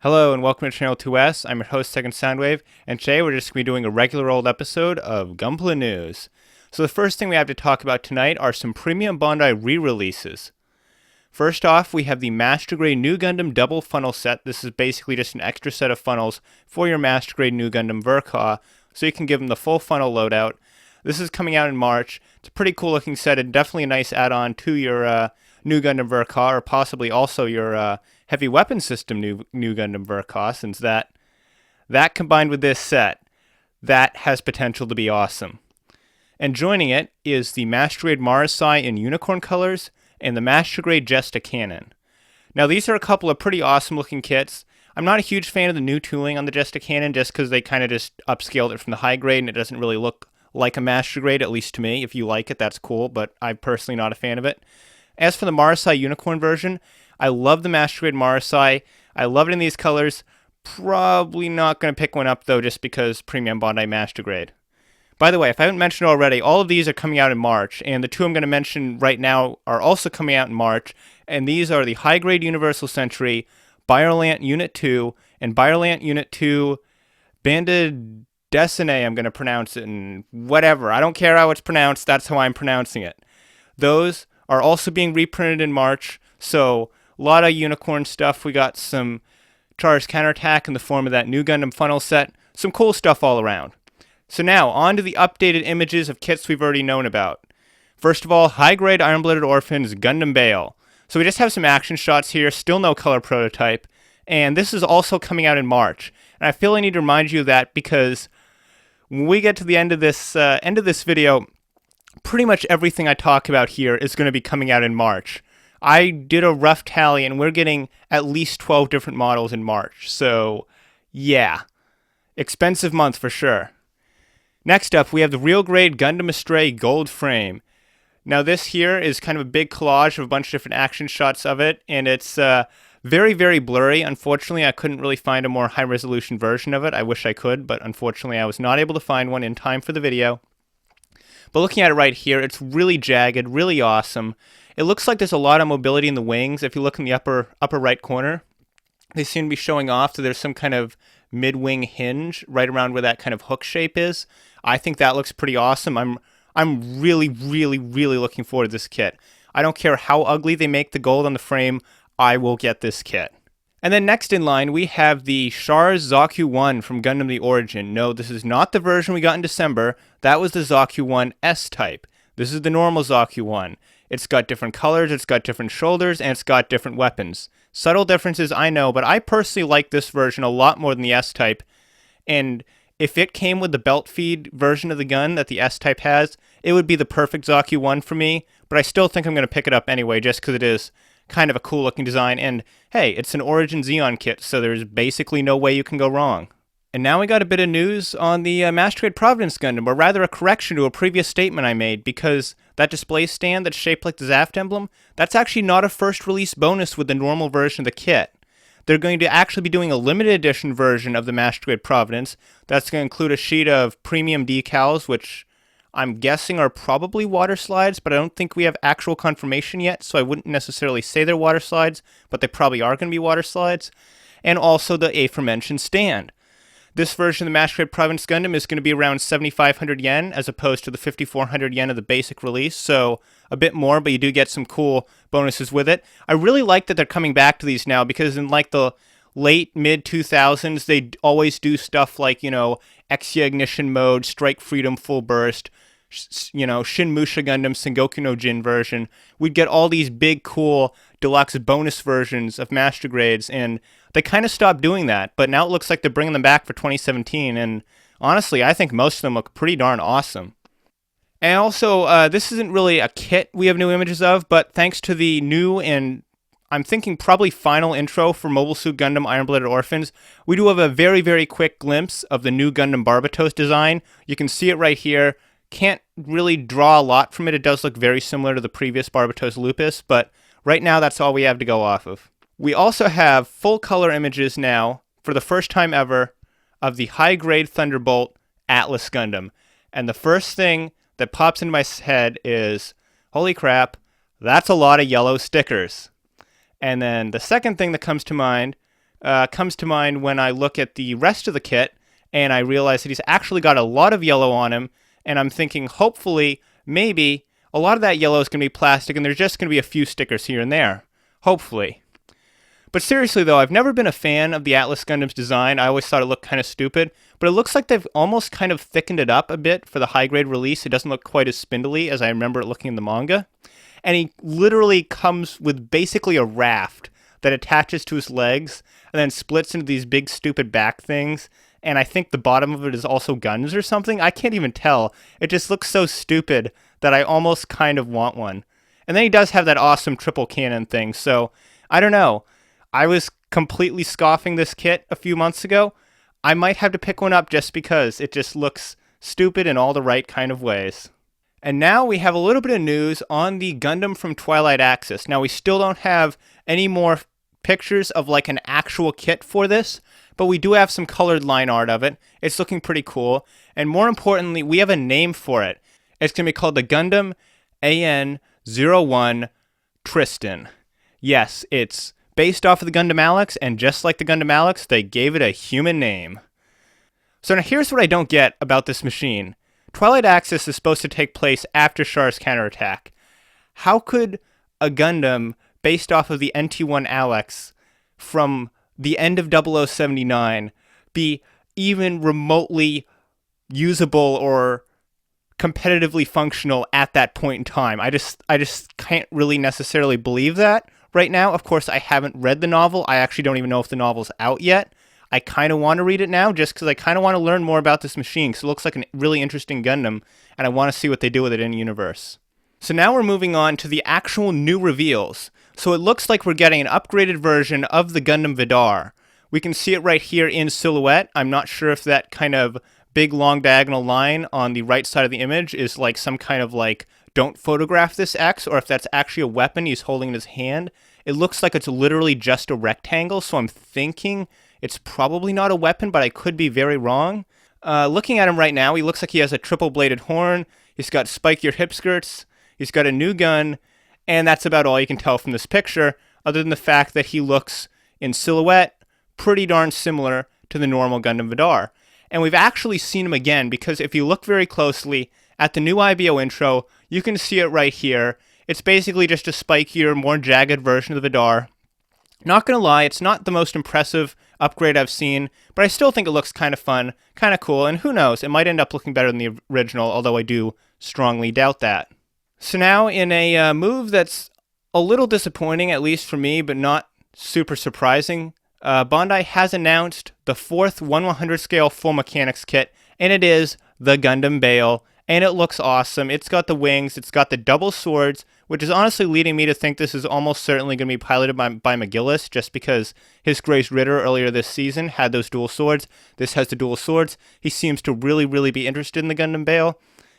Hello and welcome to Channel 2S. I'm your host, Second Soundwave, and today we're just going to be doing a regular old episode of Gunpla News. So the first thing we have to talk about tonight are some Premium Bandai re-releases. First off, we have the Master Grade New Gundam Double Funnel Set. This is basically just an extra set of funnels for your Master Grade New Gundam Verka, so you can give them the full funnel loadout. This is coming out in March. It's a pretty cool looking set and definitely a nice add-on to your New Gundam Verka, or possibly also your Heavy Weapon System New Gundam Verka, since that combined with this set, that has potential to be awesome. And joining it is the Master Grade Marasai in unicorn colors and the Master Grade Jesta Cannon. Now these are a couple of pretty awesome looking kits. I'm not a huge fan of the new tooling on the Jesta Cannon just because they kind of just upscaled it from the high grade and it doesn't really look like a Master Grade, at least to me. If you like it, that's cool, but I'm personally not a fan of it. As for the Marasai unicorn version, I love the Master Grade Marasai. I love it in these colors. Probably not going to pick one up, though, just because Premium Bandai Master Grade. By the way, if I haven't mentioned already, all of these are coming out in March, and the two I'm going to mention right now are also coming out in March, and these are the High Grade Universal Century, Biolant Unit 2, and Biolant Unit 2 Banded Desine, I'm going to pronounce it, and whatever. I don't care how it's pronounced, that's how I'm pronouncing it. Those are also being reprinted in March, so a lot of unicorn stuff. We got some Char's Counterattack in the form of that New Gundam Funnel Set. Some cool stuff all around. So now, on to the updated images of kits we've already known about. First of all, high-grade Iron-Blooded Orphans Gundam Bale. So we just have some action shots here, still no color prototype, and this is also coming out in March. And I feel I need to remind you of that because when we get to the end of this video, pretty much everything I talk about here is going to be coming out in March. I did a rough tally, and we're getting at least 12 different models in March. So, yeah. Expensive month for sure. Next up, we have the Real Grade Gundam Astray Gold Frame. Now, this here is kind of a big collage of a bunch of different action shots of it, and it's very, very blurry. Unfortunately, I couldn't really find a more high-resolution version of it. I wish I could, but unfortunately, I was not able to find one in time for the video. But looking at it right here, it's really jagged, really awesome. It looks like there's a lot of mobility in the wings. If you look in the upper right corner, they seem to be showing off that there's some kind of mid-wing hinge right around where that kind of hook shape is. I think that looks pretty awesome. I'm really, really, really looking forward to this kit. I don't care how ugly they make the gold on the frame, I will get this kit. And then next in line, we have the Char Zaku 1 from Gundam The Origin. No, this is not the version we got in December. That was the Zaku 1 S-Type. This is the normal Zaku 1. It's got different colors, it's got different shoulders, and it's got different weapons. Subtle differences, I know, but I personally like this version a lot more than the S-Type. And if it came with the belt feed version of the gun that the S-Type has, it would be the perfect Zaku 1 for me. But I still think I'm going to pick it up anyway, just because it is kind of a cool looking design. And hey, it's an Origin Xeon kit, so there's basically no way you can go wrong. And now we got a bit of news on the Master Grade Providence Gundam, or rather a correction to a previous statement I made, because that display stand that's shaped like the Zaft emblem, that's actually not a first release bonus with the normal version of the kit. They're going to actually be doing a limited edition version of the Master Grade Providence. That's going to include a sheet of premium decals, which I'm guessing are probably water slides, but I don't think we have actual confirmation yet, so I wouldn't necessarily say they're water slides, but they probably are going to be water slides. And also the aforementioned stand. This version of the Master Grade Providence Gundam is going to be around 7,500 yen as opposed to the 5,400 yen of the basic release, so a bit more, but you do get some cool bonuses with it. I really like that they're coming back to these now because in like the late mid-2000s, they always do stuff like, Exia Ignition Mode, Strike Freedom Full Burst, Shin Musha Gundam Sengoku no Jin version. We'd get all these big, cool, deluxe bonus versions of Master Grades, and they kind of stopped doing that, but now it looks like they're bringing them back for 2017, and honestly, I think most of them look pretty darn awesome. And also, this isn't really a kit we have new images of, but thanks to the new and I'm thinking probably final intro for Mobile Suit Gundam Iron-Blooded Orphans, we do have a very, very quick glimpse of the new Gundam Barbato's design. You can see it right here. Can't really draw a lot from it. It does look very similar to the previous Barbato's Lupus, but right now that's all we have to go off of. We also have full color images now, for the first time ever, of the high-grade Thunderbolt Atlas Gundam. And the first thing that pops into my head is, holy crap, that's a lot of yellow stickers. And then the second thing that comes to mind, comes to mind when I look at the rest of the kit, and I realize that he's actually got a lot of yellow on him, and I'm thinking, hopefully, maybe, a lot of that yellow is going to be plastic, and there's just going to be a few stickers here and there. Hopefully. But seriously, though, I've never been a fan of the Atlas Gundam's design. I always thought it looked kind of stupid, but it looks like they've almost kind of thickened it up a bit for the high-grade release. It doesn't look quite as spindly as I remember it looking in the manga. And he literally comes with basically a raft that attaches to his legs and then splits into these big, stupid back things. And I think the bottom of it is also guns or something. I can't even tell. It just looks so stupid that I almost kind of want one. And then he does have that awesome triple cannon thing, so I don't know. I was completely scoffing this kit a few months ago. I might have to pick one up just because it just looks stupid in all the right kind of ways. And now we have a little bit of news on the Gundam from Twilight Axis. Now we still don't have any more pictures of like an actual kit for this, but we do have some colored line art of it. It's looking pretty cool. And more importantly, we have a name for it. It's going to be called the Gundam AN-01 Tristan. Yes, it's based off of the Gundam Alex, and just like the Gundam Alex, they gave it a human name. So now here's what I don't get about this machine. Twilight Axis is supposed to take place after Char's counterattack. How could a Gundam based off of the NT1 Alex from the end of 0079 be even remotely usable or competitively functional at that point in time? I just can't really necessarily believe that right now. Of course, I haven't read the novel. I actually don't even know if the novel's out yet. I kind of want to read it now just because I kind of want to learn more about this machine because it looks like a really interesting Gundam, and I want to see what they do with it in universe. So now we're moving on to the actual new reveals. So it looks like we're getting an upgraded version of the Gundam Vidar. We can see it right here in silhouette. I'm not sure if that kind of big long diagonal line on the right side of the image is like some kind of like, don't photograph this X, or if that's actually a weapon he's holding in his hand. It looks like it's literally just a rectangle, so I'm thinking it's probably not a weapon, but I could be very wrong. Looking at him right now, he looks like he has a triple-bladed horn. He's got spikier hip skirts. He's got a new gun, and that's about all you can tell from this picture, other than the fact that he looks, in silhouette, pretty darn similar to the normal Gundam Vidar. And we've actually seen him again, because if you look very closely at the new IBO intro, you can see it right here. It's basically just a spikier, more jagged version of the Vidar. Not gonna lie, it's not the most impressive upgrade I've seen, but I still think it looks kind of fun, kind of cool, and who knows, it might end up looking better than the original, although I do strongly doubt that. So now, in a move that's a little disappointing, at least for me, but not super surprising, Bandai has announced the fourth 1/100 scale full mechanics kit, and it is the Gundam Bale, and it looks awesome. It's got the wings, it's got the double swords, which is honestly leading me to think this is almost certainly going to be piloted by McGillis, just because his Grace Ritter earlier this season had those dual swords. This has the dual swords. He seems to really be interested in the Gundam Bale.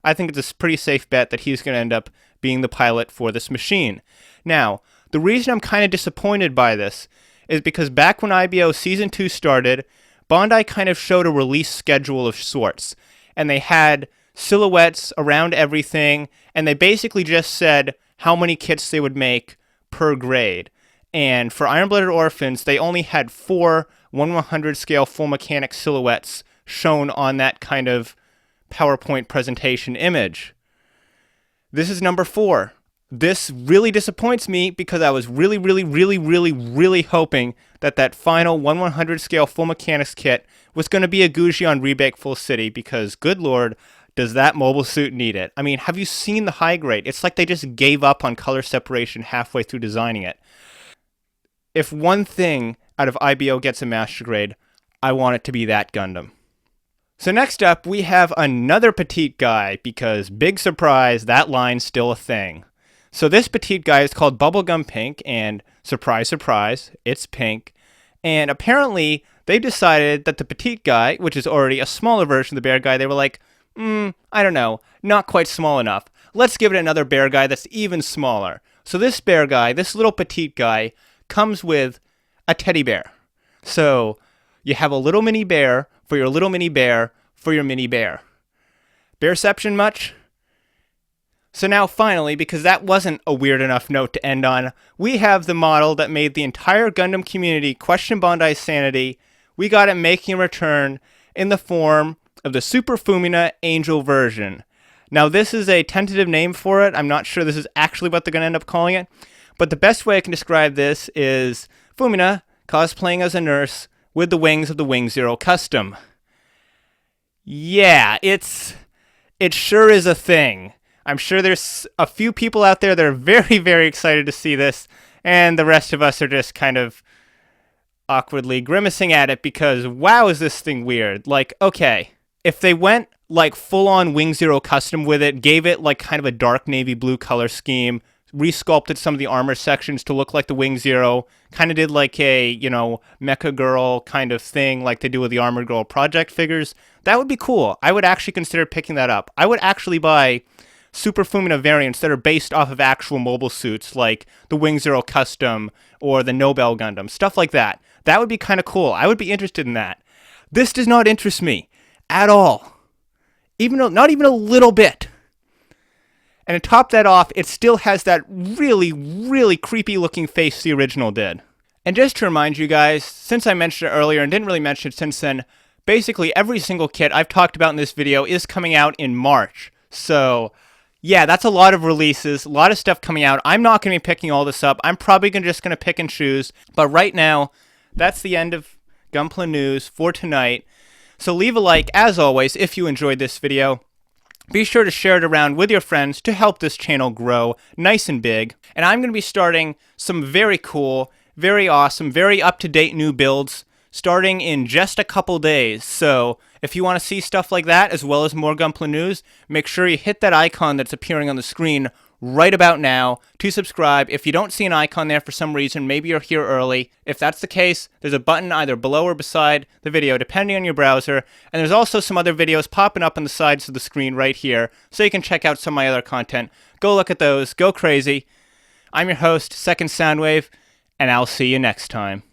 I think it's a pretty safe bet that he's going to end up being the pilot for this machine. Now, the reason I'm kind of disappointed by this is because back when IBO Season 2 started, Bandai kind of showed a release schedule of sorts, and they had silhouettes around everything, and they basically just said how many kits they would make per grade. And for Iron-Blooded Orphans, they only had 4 1/100 scale full mechanic silhouettes shown on that kind of PowerPoint presentation image. This is number 4. This really disappoints me because I was really hoping that that final 1/100 scale full mechanics kit was going to be a Gujion Rebake Full City, because good lord, does that mobile suit need it? I mean, have you seen the high grade? It's like they just gave up on color separation halfway through designing it. If one thing out of IBO gets a master grade, I want it to be that Gundam. So next up, we have another petite guy, because big surprise, that line's still a thing. So this petite guy is called Bubblegum Pink, and surprise, surprise, it's pink. And apparently, they decided that the petite guy, which is already a smaller version of the bear guy, they were like, I don't know, not quite small enough. Let's give it another bear guy that's even smaller. So this bear guy, this little petite guy, comes with a teddy bear. So you have a little mini bear for your little mini bear for your mini bear. Bearception much? So now finally, because that wasn't a weird enough note to end on, we have the model that made the entire Gundam community question Bandai's sanity. We got it making a return in the form of the Super Femina Angel version. Now this is a tentative name for it. I'm not sure this is actually what they're going to end up calling it. But the best way I can describe this is Femina cosplaying as a nurse with the wings of the Wing Zero Custom. Yeah, it sure is a thing. I'm sure there's a few people out there that are very, very excited to see this, and the rest of us are just kind of awkwardly grimacing at it because, wow, is this thing weird. Like, okay, if they went like full-on Wing Zero Custom with it, gave it like kind of a dark navy blue color scheme, resculpted some of the armor sections to look like the Wing Zero, kind of did like a, Mecha Girl kind of thing like they do with the Armored Girl project figures, that would be cool. I would actually consider picking that up. I would actually buy Super Femina variants that are based off of actual mobile suits like the Wing Zero Custom or the Nobel Gundam, stuff like that. That would be kind of cool. I would be interested in that. This does not interest me at all. Not even a little bit. And to top that off, it still has that really, really creepy looking face the original did. And just to remind you guys, since I mentioned it earlier and didn't really mention it since then, basically every single kit I've talked about in this video is coming out in March. So yeah, that's a lot of releases, a lot of stuff coming out. I'm not going to be picking all this up. I'm probably just going to pick and choose. But right now, that's the end of Gunpla News for tonight. So leave a like, as always, if you enjoyed this video. Be sure to share it around with your friends to help this channel grow nice and big. And I'm going to be starting some very cool, very awesome, very up-to-date new builds starting in just a couple days. So if you want to see stuff like that, as well as more Gunpla News, make sure you hit that icon that's appearing on the screen right about now to subscribe. If you don't see an icon there for some reason, maybe you're here early. If that's the case, there's a button either below or beside the video, depending on your browser. And there's also some other videos popping up on the sides of the screen right here, so you can check out some of my other content. Go look at those. Go crazy. I'm your host, Second Soundwave, and I'll see you next time.